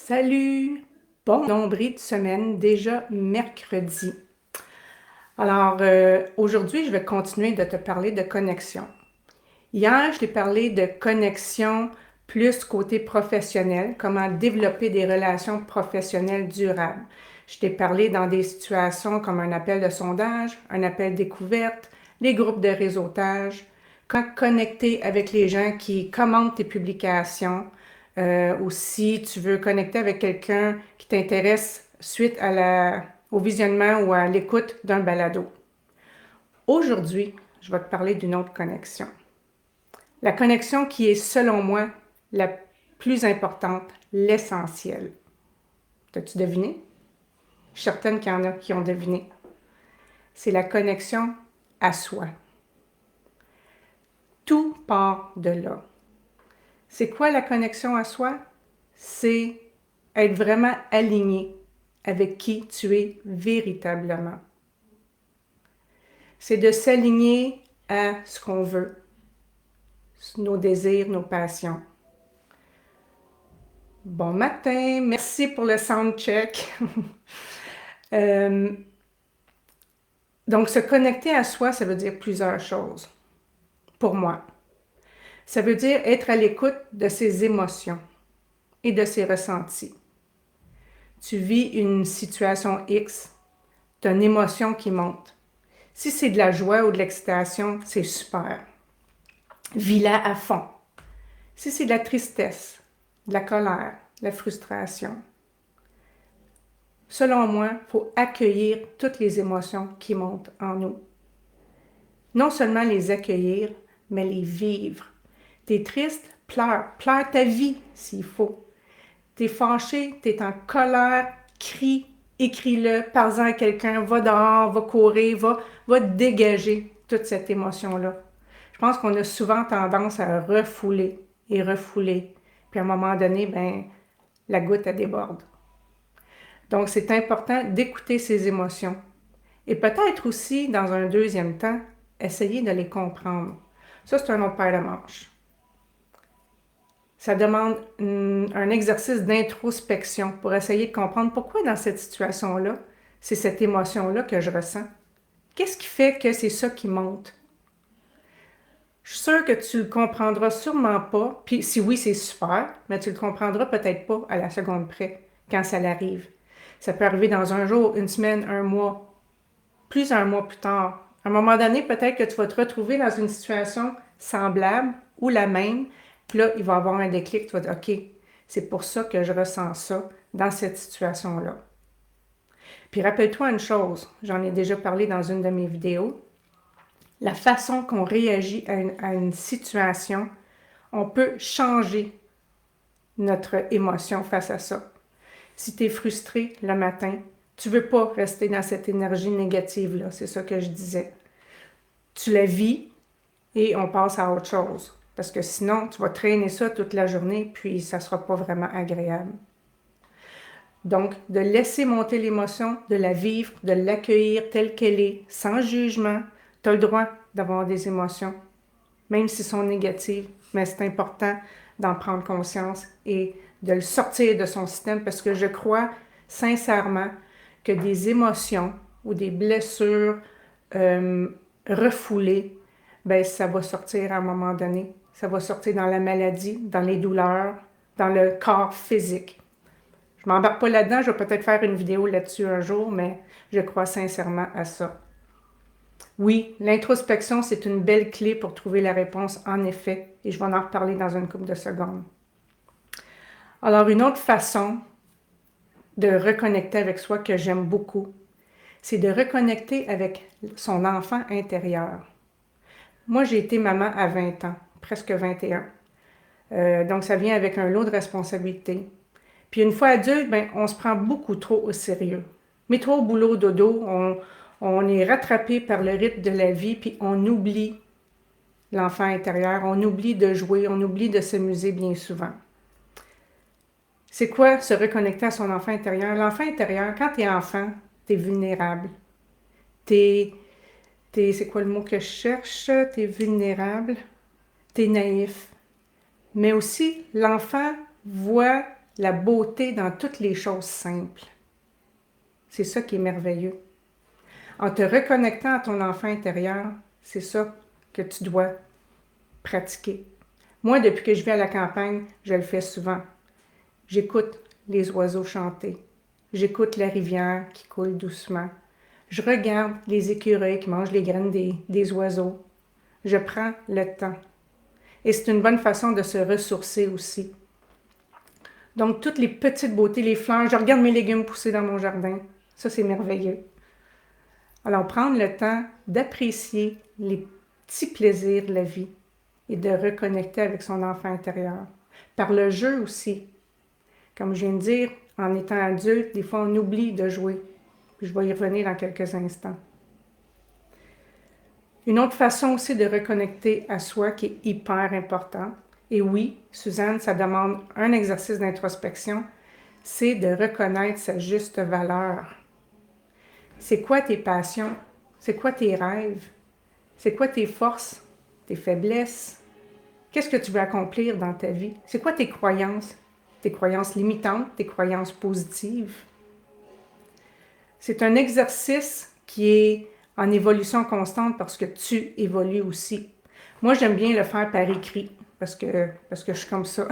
Salut! Bon nombril de semaine, déjà mercredi. Alors, aujourd'hui, je vais continuer de te parler de connexion. Hier, je t'ai parlé de connexion plus côté professionnel, comment développer des relations professionnelles durables. Je t'ai parlé dans des situations comme un appel de sondage, un appel découverte, les groupes de réseautage, comment connecter avec les gens qui commentent tes publications, ou si tu veux connecter avec quelqu'un qui t'intéresse suite au visionnement ou à l'écoute d'un balado. Aujourd'hui, je vais te parler d'une autre connexion. La connexion qui est, selon moi, la plus importante, l'essentiel. T'as-tu deviné? Je suis certaine qu'il y en a qui ont deviné. C'est la connexion à soi. Tout part de là. C'est quoi la connexion à soi? C'est être vraiment aligné avec qui tu es véritablement. C'est de s'aligner à ce qu'on veut, nos désirs, nos passions. Bon matin, merci pour le sound check. Donc, se connecter à soi, ça veut dire plusieurs choses pour moi. Ça veut dire être à l'écoute de ses émotions et de ses ressentis. Tu vis une situation X, tu as une émotion qui monte. Si c'est de la joie ou de l'excitation, c'est super. Vis-la à fond. Si c'est de la tristesse, de la colère, de la frustration, selon moi, il faut accueillir toutes les émotions qui montent en nous. Non seulement les accueillir, mais les vivre. T'es triste, pleure. Pleure ta vie s'il faut. T'es fâché, t'es en colère, crie, écris-le, parle-en à quelqu'un, va dehors, va courir, va dégager toute cette émotion-là. Je pense qu'on a souvent tendance à refouler et refouler. Puis à un moment donné, ben, la goutte, elle déborde. Donc, c'est important d'écouter ses émotions. Et peut-être aussi, dans un deuxième temps, essayer de les comprendre. Ça, c'est un autre paire de manches. Ça demande un exercice d'introspection pour essayer de comprendre pourquoi dans cette situation-là, c'est cette émotion-là que je ressens. Qu'est-ce qui fait que c'est ça qui monte? Je suis sûre que tu le comprendras sûrement pas, puis si oui, c'est super, mais tu le comprendras peut-être pas à la seconde près, quand ça l'arrive. Ça peut arriver dans un jour, une semaine, un mois, plusieurs mois plus tard. À un moment donné, peut-être que tu vas te retrouver dans une situation semblable ou la même, puis là, il va y avoir un déclic, tu vas dire, OK, c'est pour ça que je ressens ça dans cette situation-là. Puis rappelle-toi une chose, j'en ai déjà parlé dans une de mes vidéos, la façon qu'on réagit à une situation, on peut changer notre émotion face à ça. Si tu es frustré le matin, tu ne veux pas rester dans cette énergie négative-là, c'est ça que je disais. Tu la vis et on passe à autre chose. Parce que sinon, tu vas traîner ça toute la journée, puis ça ne sera pas vraiment agréable. Donc, de laisser monter l'émotion, de la vivre, de l'accueillir telle qu'elle est, sans jugement. Tu as le droit d'avoir des émotions, même si elles sont négatives, mais c'est important d'en prendre conscience et de le sortir de son système parce que je crois sincèrement que des émotions ou des blessures refoulées, ben ça va sortir à un moment donné. Ça va sortir dans la maladie, dans les douleurs, dans le corps physique. Je ne m'embarque pas là-dedans, je vais peut-être faire une vidéo là-dessus un jour, mais je crois sincèrement à ça. Oui, l'introspection, c'est une belle clé pour trouver la réponse, en effet, et je vais en reparler dans une couple de secondes. Alors, une autre façon de reconnecter avec soi que j'aime beaucoup, c'est de reconnecter avec son enfant intérieur. Moi, j'ai été maman à 20 ans, presque 21. Donc, ça vient avec un lot de responsabilités. Puis une fois adulte, ben, on se prend beaucoup trop au sérieux. Mais trop au boulot, dodo, on est rattrapé par le rythme de la vie, puis on oublie l'enfant intérieur, on oublie de jouer, on oublie de s'amuser bien souvent. C'est quoi se reconnecter à son enfant intérieur? L'enfant intérieur, quand tu es enfant, tu es vulnérable. C'est quoi le mot que je cherche? Tu es vulnérable, tu es naïf. Mais aussi, l'enfant voit la beauté dans toutes les choses simples. C'est ça qui est merveilleux. En te reconnectant à ton enfant intérieur, c'est ça que tu dois pratiquer. Moi, depuis que je vis à la campagne, je le fais souvent. J'écoute les oiseaux chanter. J'écoute la rivière qui coule doucement. Je regarde les écureuils qui mangent les graines des oiseaux. Je prends le temps. Et c'est une bonne façon de se ressourcer aussi. Donc, toutes les petites beautés, les fleurs, je regarde mes légumes pousser dans mon jardin. Ça, c'est merveilleux. Alors, prendre le temps d'apprécier les petits plaisirs de la vie et de reconnecter avec son enfant intérieur. Par le jeu aussi. Comme je viens de dire, en étant adulte, des fois, on oublie de jouer. Je vais y revenir dans quelques instants. Une autre façon aussi de reconnecter à soi qui est hyper important, et oui, Suzanne, ça demande un exercice d'introspection, c'est de reconnaître sa juste valeur. C'est quoi tes passions? C'est quoi tes rêves? C'est quoi tes forces, tes faiblesses? Qu'est-ce que tu veux accomplir dans ta vie? C'est quoi tes croyances? Tes croyances limitantes, tes croyances positives? C'est un exercice qui est en évolution constante parce que tu évolues aussi. Moi, j'aime bien le faire par écrit parce que je suis comme ça.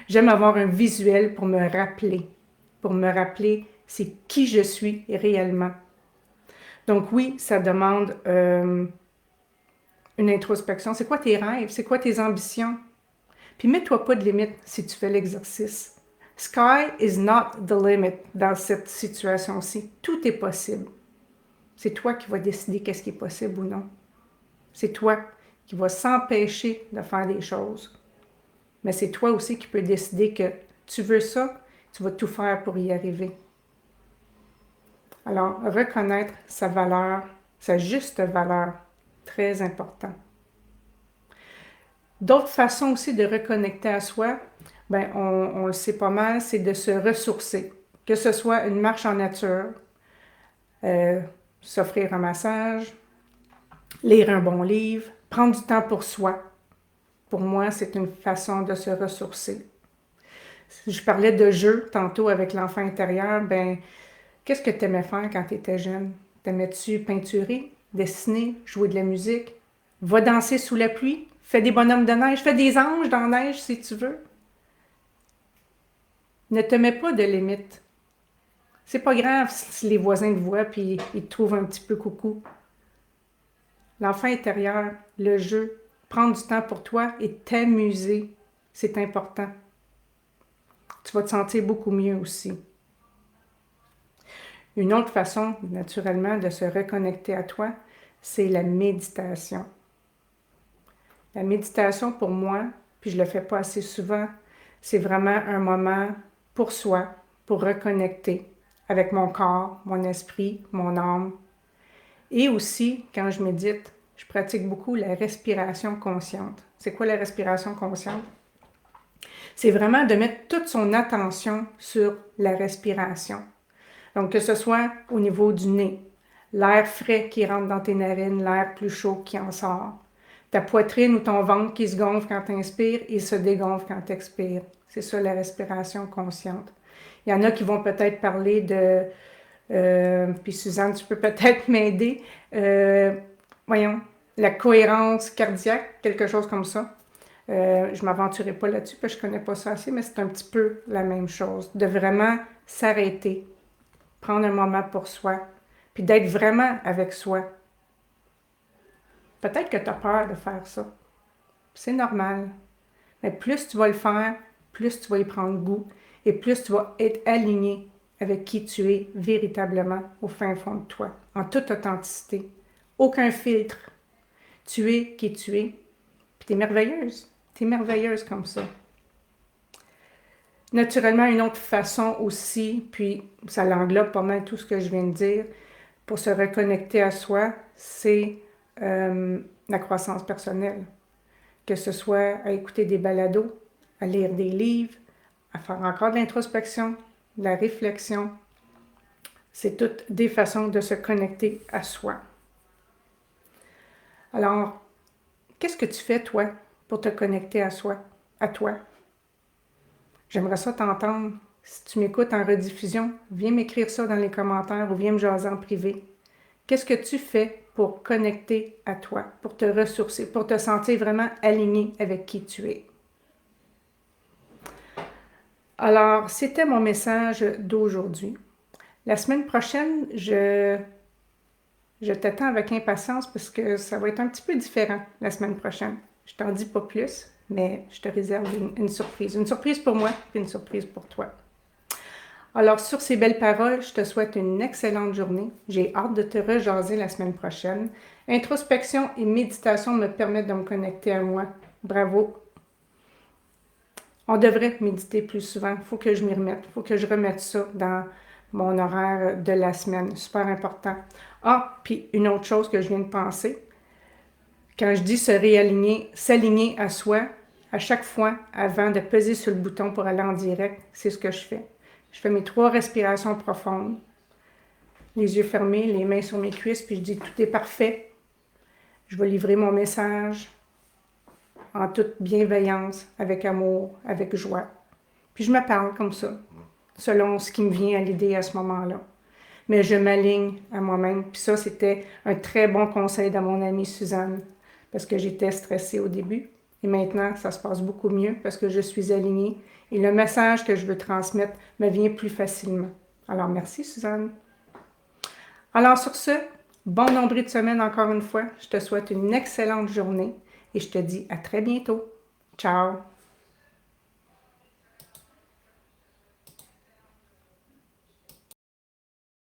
J'aime avoir un visuel pour me rappeler c'est qui je suis réellement. Donc oui, ça demande une introspection. C'est quoi tes rêves? C'est quoi tes ambitions? Puis mets-toi pas de limite si tu fais l'exercice. Sky is not the limit dans cette situation-ci. Tout est possible. C'est toi qui vas décider qu'est-ce qui est possible ou non. C'est toi qui vas s'empêcher de faire des choses. Mais c'est toi aussi qui peux décider que tu veux ça, tu vas tout faire pour y arriver. Alors, reconnaître sa valeur, sa juste valeur, très important. D'autres façons aussi de reconnecter à soi, ben on le sait pas mal, c'est de se ressourcer. Que ce soit une marche en nature, s'offrir un massage, lire un bon livre, prendre du temps pour soi. Pour moi, c'est une façon de se ressourcer. Je parlais de jeu tantôt avec l'enfant intérieur, ben qu'est-ce que tu aimais faire quand tu étais jeune? T'aimais-tu peinturer, dessiner, jouer de la musique? Va danser sous la pluie, fais des bonhommes de neige, fais des anges dans la neige si tu veux. Ne te mets pas de limites. C'est pas grave si les voisins te voient et ils te trouvent un petit peu coucou. L'enfant intérieur, le jeu, prendre du temps pour toi et t'amuser, c'est important. Tu vas te sentir beaucoup mieux aussi. Une autre façon, naturellement, de se reconnecter à toi, c'est la méditation. La méditation, pour moi, puis je ne le fais pas assez souvent, c'est vraiment un moment pour soi, pour reconnecter avec mon corps, mon esprit, mon âme. Et aussi, quand je médite, je pratique beaucoup la respiration consciente. C'est quoi la respiration consciente? C'est vraiment de mettre toute son attention sur la respiration. Donc, que ce soit au niveau du nez, l'air frais qui rentre dans tes narines, l'air plus chaud qui en sort, ta poitrine ou ton ventre qui se gonfle quand tu inspires et se dégonfle quand tu expires. C'est ça la respiration consciente. Il y en a qui vont peut-être parler de... puis Suzanne, tu peux peut-être m'aider. Voyons, la cohérence cardiaque, quelque chose comme ça. Je ne m'aventurerai pas là-dessus parce que je ne connais pas ça assez, mais c'est un petit peu la même chose. De vraiment s'arrêter, prendre un moment pour soi, puis d'être vraiment avec soi. Peut-être que tu as peur de faire ça. C'est normal. Mais plus tu vas le faire, plus tu vas y prendre goût et plus tu vas être aligné avec qui tu es véritablement au fin fond de toi, en toute authenticité. Aucun filtre. Tu es qui tu es. Puis tu es merveilleuse. Tu es merveilleuse comme ça. Naturellement, une autre façon aussi, puis ça l'englobe pas mal tout ce que je viens de dire, pour se reconnecter à soi, c'est la croissance personnelle. Que ce soit à écouter des balados, à lire des livres, à faire encore de l'introspection, de la réflexion. C'est toutes des façons de se connecter à soi. Alors, qu'est-ce que tu fais, toi, pour te connecter à soi, à toi? J'aimerais ça t'entendre. Si tu m'écoutes en rediffusion, viens m'écrire ça dans les commentaires ou viens me jaser en privé. Qu'est-ce que tu fais pour connecter à toi, pour te ressourcer, pour te sentir vraiment aligné avec qui tu es? Alors, c'était mon message d'aujourd'hui. La semaine prochaine, je t'attends avec impatience parce que ça va être un petit peu différent la semaine prochaine. Je t'en dis pas plus, mais je te réserve une surprise. Une surprise pour moi et une surprise pour toi. Alors, sur ces belles paroles, je te souhaite une excellente journée. J'ai hâte de te rejaser la semaine prochaine. Introspection et méditation me permettent de me connecter à moi. Bravo! On devrait méditer plus souvent. Il faut que je m'y remette. Il faut que je remette ça dans mon horaire de la semaine. Super important. Ah, puis une autre chose que je viens de penser. Quand je dis se réaligner, s'aligner à soi, à chaque fois, avant de peser sur le bouton pour aller en direct, c'est ce que je fais. Je fais mes 3 respirations profondes, les yeux fermés, les mains sur mes cuisses, puis je dis tout est parfait. Je vais livrer mon message en toute bienveillance, avec amour, avec joie. Puis je me parle comme ça, selon ce qui me vient à l'idée à ce moment-là. Mais je m'aligne à moi-même. Puis ça, c'était un très bon conseil de mon amie Suzanne, parce que j'étais stressée au début. Et maintenant, ça se passe beaucoup mieux parce que je suis alignée et le message que je veux transmettre me vient plus facilement. Alors, merci Suzanne. Alors, sur ce, bon nombril de semaine encore une fois. Je te souhaite une excellente journée et je te dis à très bientôt. Ciao!